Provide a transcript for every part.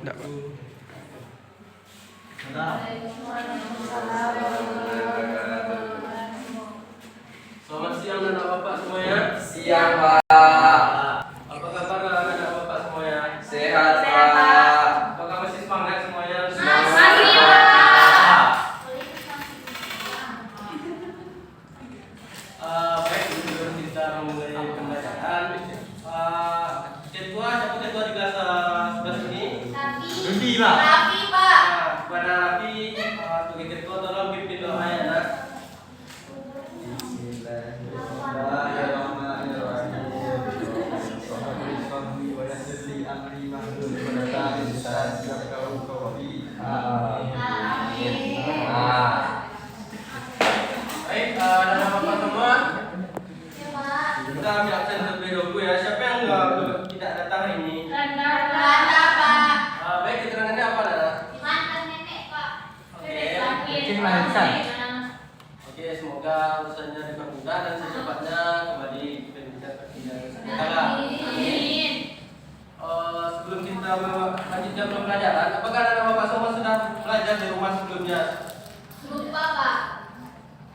Enggak, Pak. Selamat siang anak bapak semuanya. Siang, Pak. Apa kabar anak bapak semuanya? Sehat, Pak. Apakah masih semangat semuanya? Masih, Pak. Baik, sebelum kita memulai pembelajaran, ketua siapa ketua di kelas sebelah sini? Rudy, Pak. Kepada Rafi, sebagai ketua tolong pimpin doa ya nak. Baik, anak bapak semua, kita ambil absen terlebih dahulu ya. Siapa yang tidak datang hari ini? Baik, keterangannya apa nak? Oke, semoga urusannya dipermudah dan secepatnya kembali ke pendidikan kita. Sebelum kita melanjutkan pembelajaran, apakah anak bapak semua sudah belajar di rumah sebelumnya?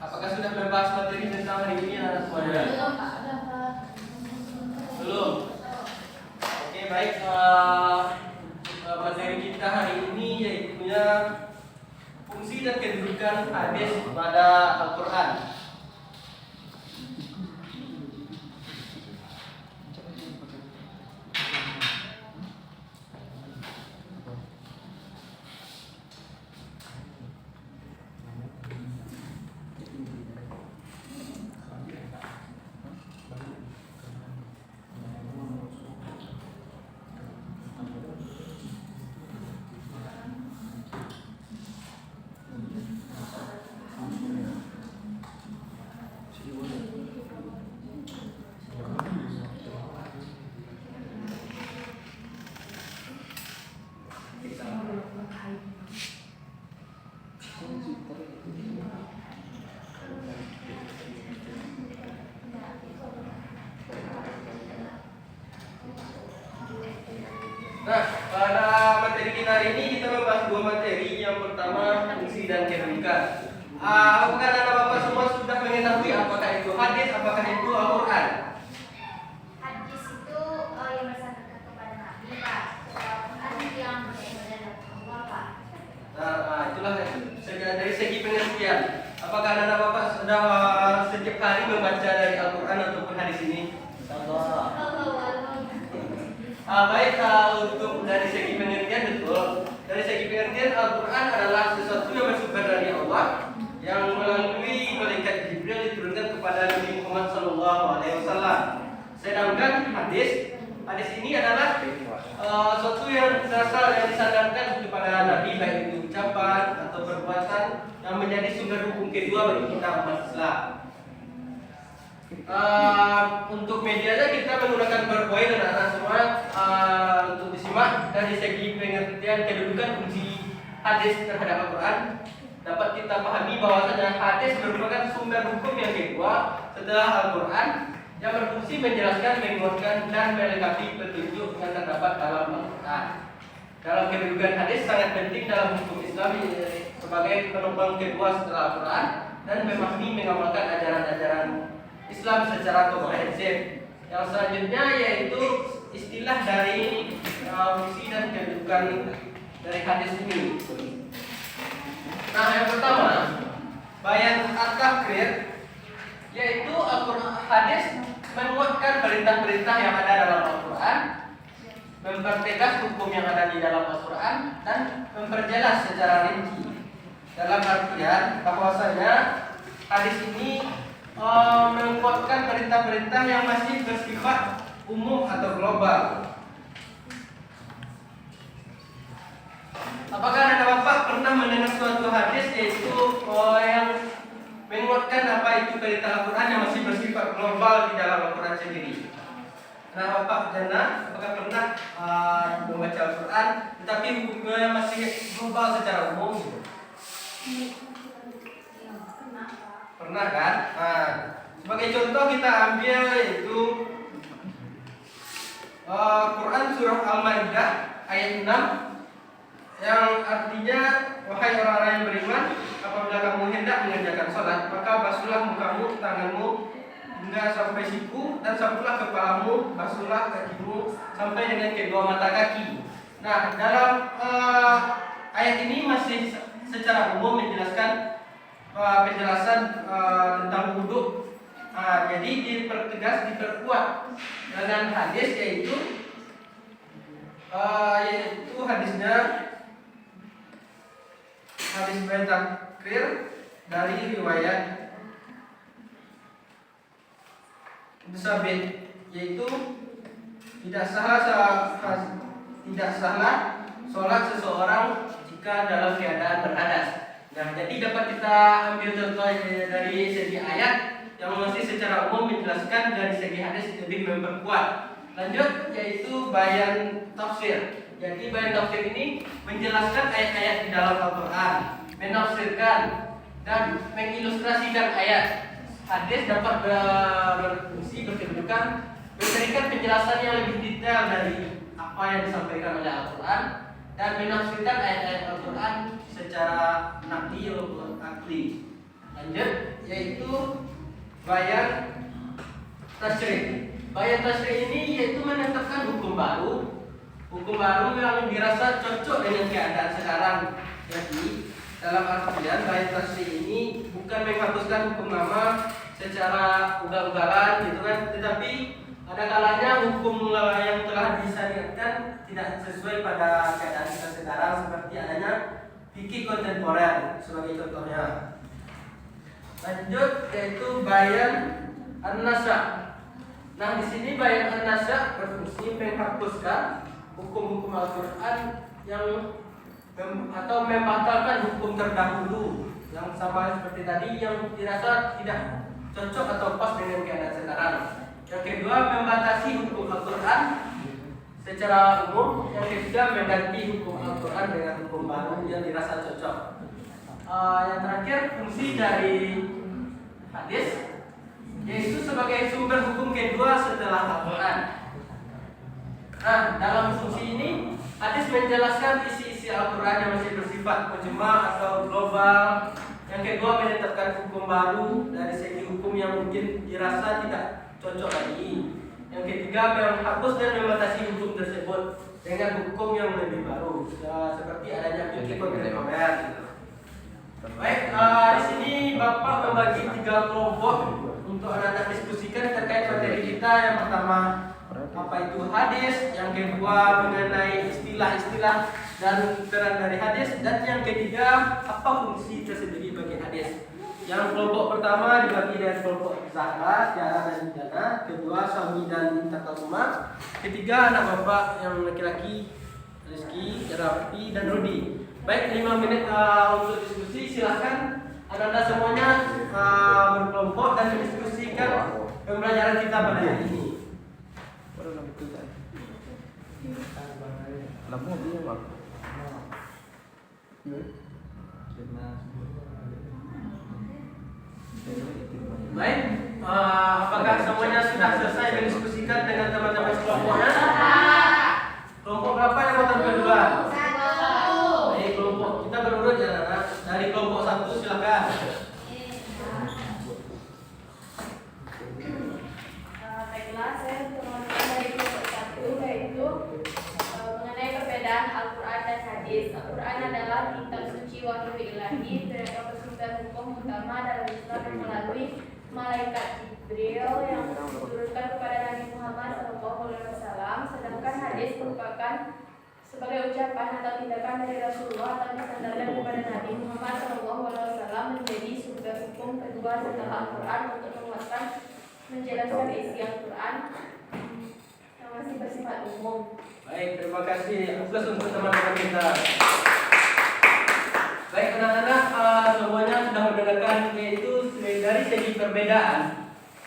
Apakah sudah membahas materi tentang hari ini anak semuanya? Belum. Oke, baik. Materi kita hari ini yaitu fungsi dan kedudukan hadis pada Al-Quran. Nah, pada materi kita hari ini kita membahas dua materi. Yang pertama fungsi dan kedudukan. Apakah anak bapak semua sudah mengetahui apakah itu hadis, apakah itu Al-Quran? Hadis itu yang bersandar kepada Nabi, Pak. Al-Quran yang bersumber dari Allah, Pak. Nah, itulah dari segi pengertian. Apakah anak bapak sudah setiap hari membaca dari Al-Quran ataupun hadis ini? Baik, untuk dari segi pengertian betul. Dari segi pengertian Al-Quran adalah sesuatu yang bersumber dari Allah yang melalui malaikat Jibril diturunkan kepada Nabi Muhammad SAW. Sedangkan hadis ini adalah sesuatu yang berasal yang disandarkan kepada Nabi, baik itu ucapan atau perbuatan yang menjadi sumber hukum kedua bagi kita umat Islam. Untuk medianya kita menggunakan PowerPoint dan anak semua untuk disimak. Dari segi pengertian kedudukan fungsi hadis terhadap Al-Quran dapat kita pahami bahwasanya hadis merupakan sumber hukum yang kedua setelah Al-Quran yang berfungsi menjelaskan, menguatkan dan melengkapi petunjuk yang terdapat dalam Al-Quran. Dalam kedudukan hadis sangat penting dalam hukum Islam sebagai penopang kedua setelah Al-Quran dan memahami mengamalkan ajaran-ajaran Islam secara komprehensif. Yang selanjutnya yaitu istilah dari fungsi dan kedudukan dari hadis ini. Nah, yang pertama, bayan at-takrir, yaitu hadis menguatkan perintah-perintah yang ada dalam Al-Quran, mempertegas hukum yang ada di dalam Al-Quran, dan memperjelas secara rinci. Dalam artian bahwasanya hadis ini menguatkan perintah-perintah yang masih bersifat umum atau global. Apakah anak bapak pernah mendengar suatu hadis yaitu yang menguatkan apa itu perintah Al-Quran yang masih bersifat global di dalam Al-Quran sendiri? Anak bapak apakah pernah membaca Al-Quran tetapi hukumnya masih global secara umum? Pernah kan? Nah, sebagai contoh kita ambil yaitu Quran surah Al-Maidah ayat 6 yang artinya wahai orang-orang yang beriman, apabila kamu hendak mengerjakan sholat, maka basuhlah mukamu, tanganmu hingga sampai siku, dan sapulah kepalamu, basuhlah kakimu sampai dengan kedua mata kaki. Nah, dalam ayat ini masih secara umum menjelaskan penjelasan tentang wudhu. Jadi dipertegas, diperkuat dengan hadis yaitu hadisnya hadis Ibnu Takrir dari riwayat Ibnu Sabit, yaitu tidak salah sholat seseorang jika dalam keadaan berhadas. Nah, jadi dapat kita ambil contoh dari segi ayat yang masih secara umum menjelaskan, dari segi hadis lebih memperkuat. Lanjut, yaitu bayan tafsir. Jadi bayan tafsir ini menjelaskan ayat-ayat di dalam Al-Quran, menafsirkan dan mengilustrasikan ayat. Hadis dapat berfungsi berkedudukan memberikan penjelasan yang lebih detail dari apa yang disampaikan oleh Al-Quran dan menafsirkan ayat-ayat Al-Quran secara naqli atau akli. Lanjut, yaitu bayan tasyrih. Bayan tasyrih ini yaitu menetapkan hukum baru yang dirasa cocok dengan keadaan sekarang. Jadi dalam artian bayan tasyrih ini bukan menghapuskan hukum lama secara ugal-ugalan gitu kan, tetapi ada kalanya hukum yang telah disyariatkan tidak sesuai pada keadaan kita sekarang, seperti adanya fikih kontemporer sebagai contohnya. Lanjut, yaitu bayan an-nasakh. Nah, di sini bayan an-nasakh berfungsi menghapuskan hukum-hukum Al-Quran yang atau membatalkan hukum terdahulu yang sama seperti tadi yang dirasa tidak cocok atau pas dengan keadaan sekarang. Yang kedua, membatasi hukum Al-Quran secara umum. Yang ketiga, mengganti hukum Al-Quran dengan hukum baru yang dirasa cocok. Yang terakhir, fungsi dari hadis yaitu sebagai sumber hukum kedua setelah Al-Quran. Nah, dalam fungsi ini hadis menjelaskan isi-isi Al-Quran yang masih bersifat mujma' atau global. Yang kedua, menetapkan hukum baru dari segi hukum yang mungkin dirasa tidak cocok lagi. Yang ketiga, menghapus dan membatasi hukum tersebut dengan hukum yang lebih baru, seperti adanya fikih kontemporer. Baik, di sini Bapak membagi 3 kelompok untuk anak-anak diskusikan terkait materi kita. Yang pertama, apa itu hadis, yang kedua mengenai istilah-istilah dan peran dari hadis, dan yang ketiga apa fungsi tersendiri bagi hadis. Yang kelompok pertama dibagi dari kelompok zakat, jara dan dana, kedua suami dan intakaluma, ketiga anak bapak yang laki-laki Rizky, Rafi dan Rudi. Baik, 5 menit untuk diskusi. Silahkan anda semuanya berkelompok dan mendiskusikan pembelajaran kita pada hari ini. Baik, apakah semuanya sudah selesai mendiskusikan dengan teman-teman kelompoknya? Kelompok berapa yang mau tampil duluan? Baik, kelompok kita berurut ya, Nana. Dari kelompok 1 silakan. Baiklah, saya teman-teman dari kelompok 1, yaitu mengenai perbedaan Al-Quran dan hadis. Al-Quran adalah kitab suci wahyu ilahi, terdapat sumber hukum utama dalam Islam yang melalui malaikat Jibril yang diturunkan kepada Nabi Muhammad SAW. Sedangkan hadis merupakan sebagai ucapan atau tindakan dari Rasulullah atau disandarkan kepada Nabi Muhammad SAW, menjadi sumber hukum kedua setelah Al-Quran untuk menguatkan menjelaskan isi Al-Quran yang masih bersifat umum. Baik, terima kasih. Aplaus untuk teman-teman kita. Baik, anak-anak, semuanya sudah mendengarkan, yaitu dari segi perbedaan.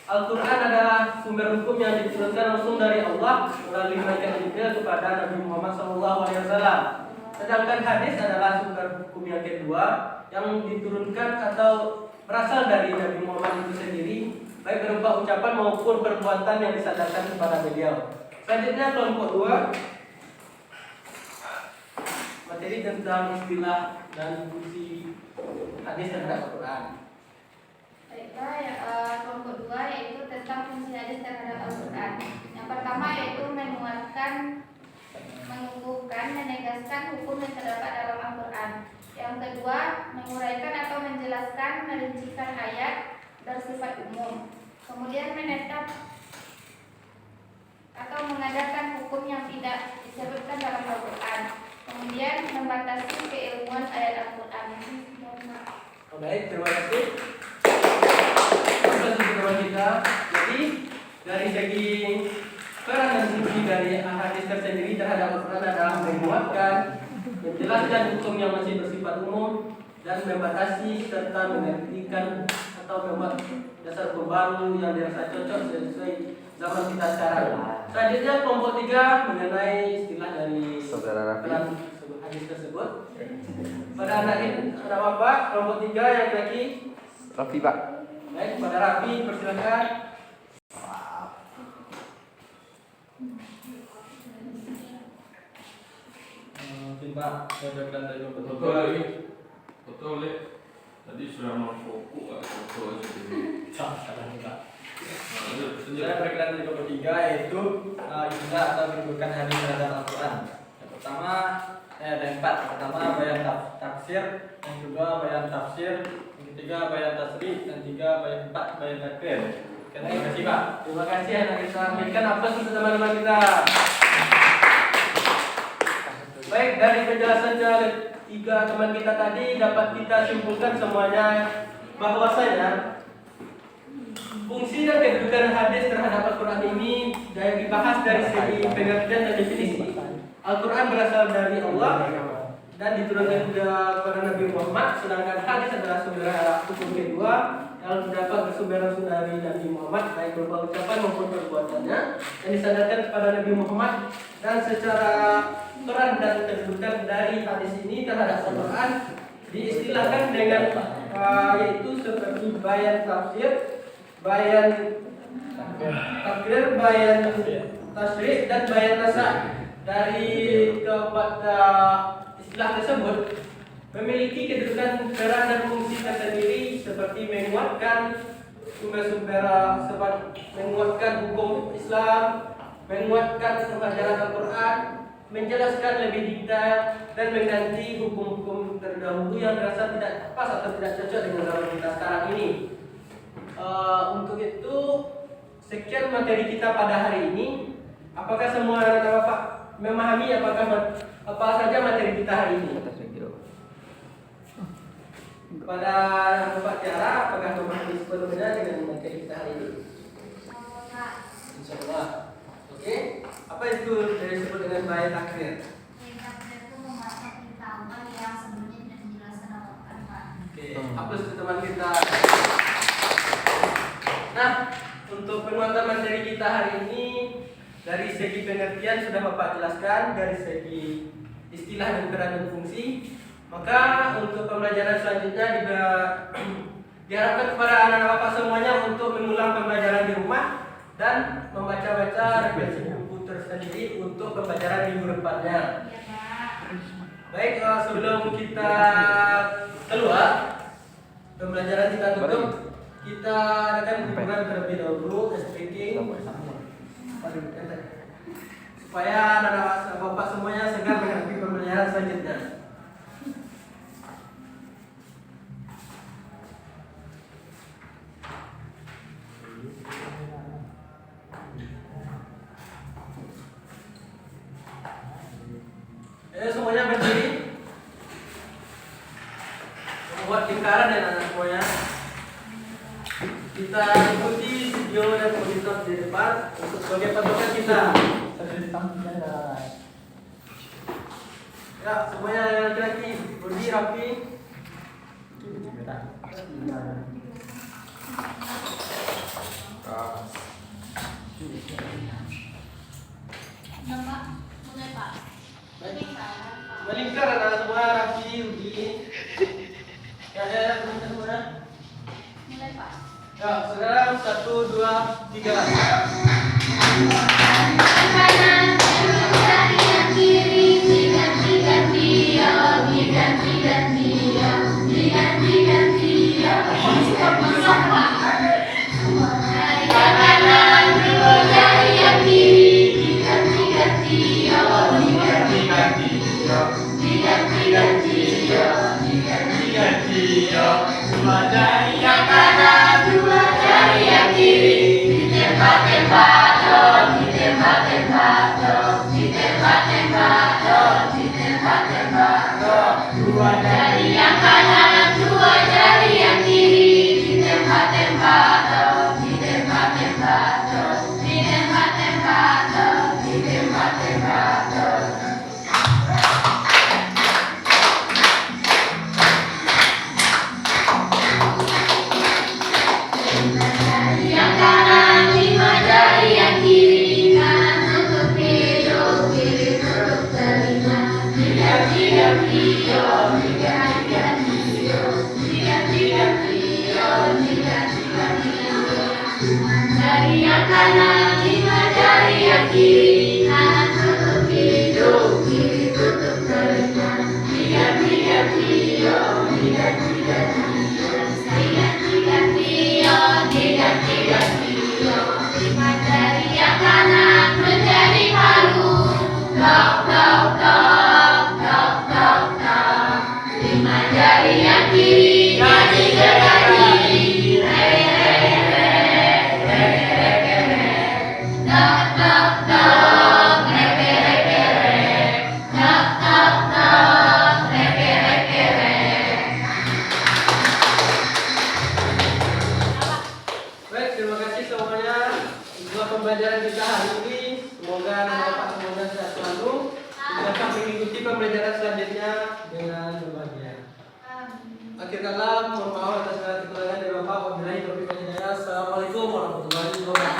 Al-Quran adalah sumber hukum yang diturunkan langsung dari Allah melalui malaikat Jibril kepada Nabi Muhammad SAW. Sedangkan hadis adalah sumber hukum yang kedua yang diturunkan atau berasal dari Nabi Muhammad itu sendiri, baik berupa ucapan maupun perbuatan yang disandarkan kepada beliau. Selanjutnya kelompok 2, materi materi tentang istilah dan fungsi hadis terhadap Al-Quran. Baiklah, kelompok 2 yaitu tentang fungsi hadis terhadap Al-Quran. Yang pertama yaitu menguatkan, mengukuhkan, menegaskan hukum yang terdapat dalam Al-Quran. Yang kedua, menguraikan atau menjelaskan, merincikan ayat bersifat umum. Kemudian menetap atau mengadakan hukum yang tidak disebutkan dalam Al-Quran. Kemudian membatasi keilmuan ayat Al-Quran. Baik, terima kasih. Itu teman kita. Jadi dari segi peran dan fungsi dari hadis tersendiri terhadap Al-Quran adalah menguatkan, menjelaskan hukum yang masih bersifat umum, dan membatasi serta mengertikan atau membuat dasar hukum baru yang dirasa cocok sesuai zaman kita sekarang. Selanjutnya kelompok 3 mengenai istilah dari peran hadis tersebut. Pada anak bapak kelompok 3 yang lagi Rafi Pak. baik, pada Rafi persilakan. Pak, saya berikan dari betul Betul. Tadi sudah memfokus betul seperti Saya berikan dari kelompok 3 yaitu istilah atau kedudukan hadis terhadap Al-Quran. Yang pertama ada 4. Yang pertama bayan tafsir, yang kedua bayan tafsir, yang ketiga bayan tasrih, dan 3 bayan 4 bayan takwil. Terima kasih Pak. Terima kasih anak kita. Berikan apa untuk teman-teman kita. Baik, dari penjelasan tiga teman kita tadi dapat kita simpulkan semuanya bahwasanya fungsi dan kedudukan hadis terhadap Al-Quran ini yang dibahas dari segi pengertian dan definisi. Al-Quran berasal dari Allah dan diturunkan juga kepada Nabi Muhammad, sedangkan hadis adalah sumber hukum kedua yang terdapat bersumber langsung dari Nabi Muhammad, baik berupa ucapan maupun perbuatannya, yang disandarkan kepada Nabi Muhammad. Dan secara peran dan kedudukan dari hadis ini terhadap Al-Quran diistilahkan dengan yaitu seperti bayan tafsir, bayan takdir, bayan tasrih, dan bayan nasah. Dari keempat istilah tersebut memiliki kedudukan peran dan fungsi tersendiri seperti menguatkan sumber-sumber, menguatkan hukum Islam, menguatkan pelajaran Al-Quran, menjelaskan lebih detail, dan mengganti hukum-hukum terdahulu yang dirasa tidak pas atau tidak cocok dengan zaman kita sekarang ini. Untuk itu, sekian materi kita pada hari ini. Apakah semua anak Bapak memahami apa saja materi kita hari ini? Pada Bapak Tiara, apakah memahami sepenuhnya dengan materi kita hari ini? Insyaallah. Oke. Apa itu disebut dengan bayan takdir? Bayan takdir itu memasang perintah Allah yang sebelumnya tidak dijelaskan Al-Quran, Pak. Oke. Hapus teman kita. Nah, untuk penguatan materi kita hari ini dari segi pengertian sudah Bapak jelaskan, dari segi istilah dan peran dan fungsi. Maka untuk pembelajaran selanjutnya juga diharapkan kepada anak-anak Bapak semuanya untuk mengulang pembelajaran di rumah dan membaca-baca referensi buku tersendiri untuk pembelajaran minggu depannya. Iya, Pak. Baik, sebelum kita keluar pembelajaran kita tutup, kita akan hiburan terlebih dahulu, speaking, supaya anak-anak Bapak semuanya segar menghadapi pembelajaran selanjutnya. Semuanya berdiri, membuat lingkaran ya anak semuanya. Kita ikuti video dan monitor di depan untuk sebagai patokan kita. Ya, semuanya laki-laki berdiri rapi. Nama mulai Pak. Melingkar anak semua rapi, berdiri. Ya, semua. Mulai Pak. Ya, saudara 1, 2, 3. Kanan, kiri, ganti-ganti, ya Dua jari yang kanan, dua jari yang kiri, ditembak-tembak dong, ditembak-tembak dong, ditembak-tembak dong, ditembak-tembak dong. Dua jari yang kanan, dua jari yang kiri, ditembak-tembak dong, ditembak-tembak dong, ditembak-tembak dong, ditembak-tembak dong. Yang kanan, lima jari yang kiri, kanan tutup hidung, kiri tutup telinga. Diam, diam, diam, diam, diam, diam, diam, diam, diam, diam, diam, diam. Jari yang kanan, lima jari yang kiri, kanan tutup hidung, kiri tutup telinga. Diam, diam, diam, diam, diam, diam. Lima jari yang kanan menjadi palu, dok dok dok dok dok dok. Lima jari yang kiri jadi gergaji, re re re re re re re. Dok dok dok re re re re. Dok dok dok re re re re. Baik, terima kasih semuanya untuk pembelajaran kita hari ini. Semoga dapat semuanya sehat selalu. Kita akan mengikuti pembelajaran selanjutnya dengan berbahagia. Akhir kalam, mohon maaf atas segala kekurangan dari Bapak. Wabillahi taufiq wal hidayah. Assalamualaikum warahmatullahi wabarakatuh.